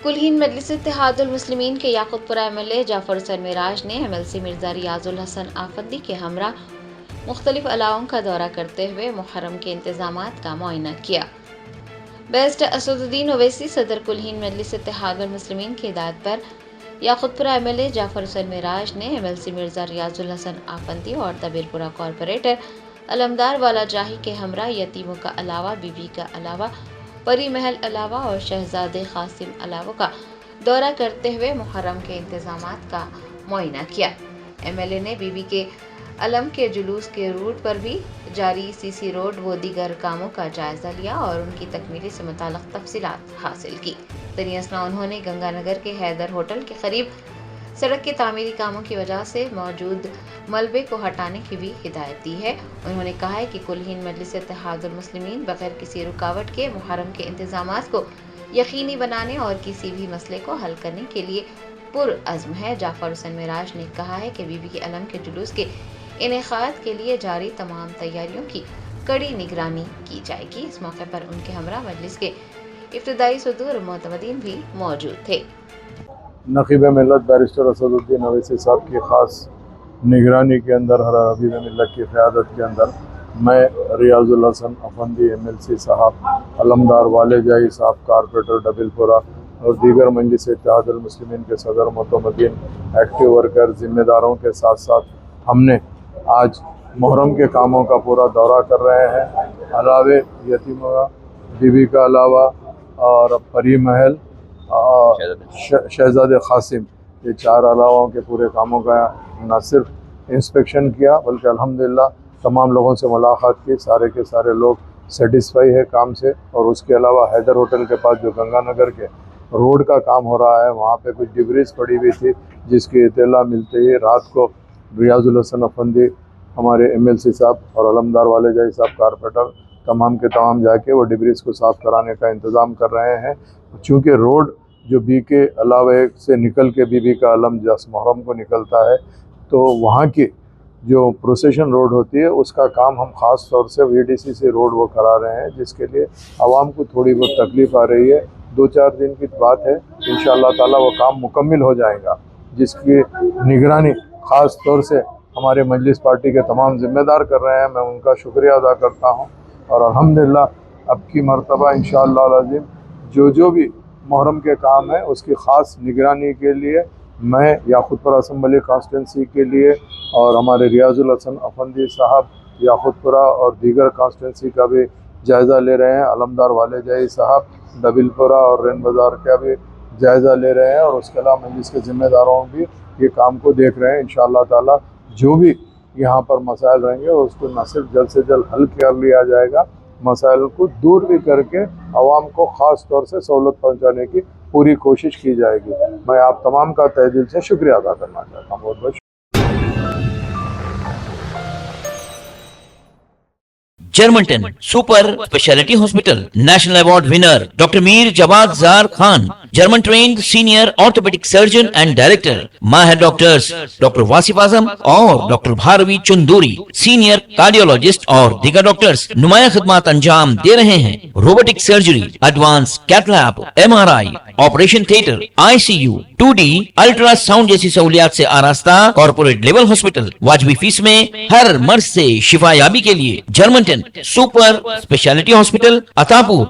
कुलहीन मजलिस इत्तेहाद उल मुस्लिमीन के याकूतपुरा एमएलए जाफर हुसैन मिराज ने एमएलसी मिर्जा रियाजुल हसन आफंदी के हमरा मुख्तलिफ इलाकों का दौरा करते हुए मुहर्रम के इंतजामात का मुआयना किया। बैरिस्टर असदुद्दीन ओवैसी सदर कुलहीन मजलिस इत्तेहाद उल मुस्लिमीन की हिदायत पर याकूतपुरा एमएलए जाफर हुसैन मिराज ने एमएलसी मिर्जा रियाजुल हसन आफंदी और दबीरपुरा कॉरपोरेटर अलमदार वाला जाही के हमरा यतीमों का अलावा बीबी का अलावा परी महल अलावा और शहजादे कासिम अलावा का दौरा करते हुए मुहर्रम के इंतजामात का मुआयना किया। एमएलए ने बीबी के अलम के जुलूस के रूट पर भी जारी सीसी रोड व दीगर कामों का जायजा लिया और उनकी तकमीली से मुताल्लिक़ तफसीलात हासिल की। दरमियान असना उन्होंने गंगानगर के हैदर होटल के करीब सड़क के तामीरी कामों की वजह से मौजूद मलबे को हटाने की भी हिदायत दी है। उन्होंने कहा है कि कुलहीन मजलिस इत्तेहाद उल मुस्लिमीन बगैर किसी रुकावट के मुहर्रम के इंतजामात को यकीनी बनाने और किसी भी मसले को हल करने के लिए पुरअज़्म है। जाफर हुसैन मिराज ने कहा है कि बीबी के अलम के जुलूस के इनेकाद के लिए जारी तमाम तैयारियों की कड़ी निगरानी की जाएगी। इस मौके पर उनके हमरा मजलिस के इब्तिदाई सदूर मोतमदीन भी मौजूद थे। नक़ीब मिल्लत बैरिस्टर असदुद्दीन ओवैसी साहब की ख़ास निगरानी के अंदर हबीब मिल्लत की क़यादत के अंदर मैं रियाजुल हसन अफंदी एमएलसी साहब अलमदार वाले जाही साहब कारपोरेटर डबिलपुरा और दीगर मजलिस इत्तेहाद उल मुस्लिमीन के सदर मोतमदीन एक्टिव वर्कर ज़िम्मेदारों के साथ साथ हमने आज मुहर्रम के कामों का पूरा दौरा कर रहे हैं। अलावे यतीमों बीबी का अलावा और परी महल शहजादे कासिम ये चार अलावाओं के पूरे कामों का न सिर्फ इंस्पेक्शन किया बल्कि अल्हम्दुलिल्लाह तमाम लोगों से मुलाकात की। सारे के सारे लोग सेटिस्फाई है काम से। और उसके अलावा हैदर होटल के पास जो गंगानगर के रोड का काम हो रहा है वहाँ पे कुछ डिब्रीज पड़ी हुई थी जिसकी इत्तला मिलते ही रात को रियाजुल हसन अफंदी हमारे एमएलसी साहब और अलमदार वाले जाही साहब कारपोरेटर तमाम के तमाम जाके वो डिब्रीज को साफ़ कराने का इंतज़ाम कर रहे हैं। चूँकि रोड जो बी के अलावे से निकल के बीबी का अलम जस मुहर्रम को निकलता है तो वहाँ की जो प्रोसेशन रोड होती है उसका काम हम ख़ास तौर से वीडीसी से रोड वो करा रहे हैं जिसके लिए आवाम को थोड़ी बहुत तकलीफ़ आ रही है। 2-4 दिन की बात है, इंशाअल्लाह ताला वो काम मुकम्मल हो जाएगा जिसकी निगरानी ख़ास तौर से हमारे मजलिस पार्टी के तमाम ज़िम्मेदार कर रहे हैं। मैं उनका शुक्रिया अदा करता हूँ और अल्हम्दुलिल्लाह अब की मरतबा इंशाअल्लाह अज़ीम जो भी मुहर्रम के काम है उसकी ख़ास निगरानी के लिए मैं याकूतपुरा असम्बली कॉन्स्टिट्यूंसी के लिए और हमारे रियाजुल हसन अफंदी साहब याकूतपुरा और दीगर कॉन्स्टिट्यूंसी का भी जायज़ा ले रहे हैं। अलमदार वाले जाही साहब दबिलपुरा और रेन बाज़ार का भी जायज़ा ले रहे हैं और उसके अलावा मजलिस के ज़िम्मेदारों भी ये काम को देख रहे हैं। इंशाअल्लाह ताला जो भी यहाँ पर मसाइल रहेंगे उसको न सिर्फ जल्द से जल्द हल कर लिया जाएगा, मसाइल को दूर भी करके आवाम को ख़ास तौर से सहूलत पहुँचाने की पूरी कोशिश की जाएगी। मैं आप तमाम का तहे दिल से शुक्रिया अदा करना चाहता हूँ। बहुत बहुत Germanten super speciality hospital national award winner doctor Mir Jawad Zar Khan, German trained senior orthopaedic surgeon and director, माहिर डॉक्टर्स डॉक्टर वासिफ आजम और doctor Bharavi Chanduri, senior cardiologist और दीगर डॉक्टर्स नुमाया खिदमत अंजाम दे रहे हैं। Robotic surgery, advance cath lab, MRI, operation theatre, ICU, 2D ultrasound जैसी सहूलियात से आरास्ता कॉर्पोरेट लेवल हॉस्पिटल। वाजबी फीस में हर मर्ज से शिफायाबी के लिए Germanton super speciality hospital, Attapur.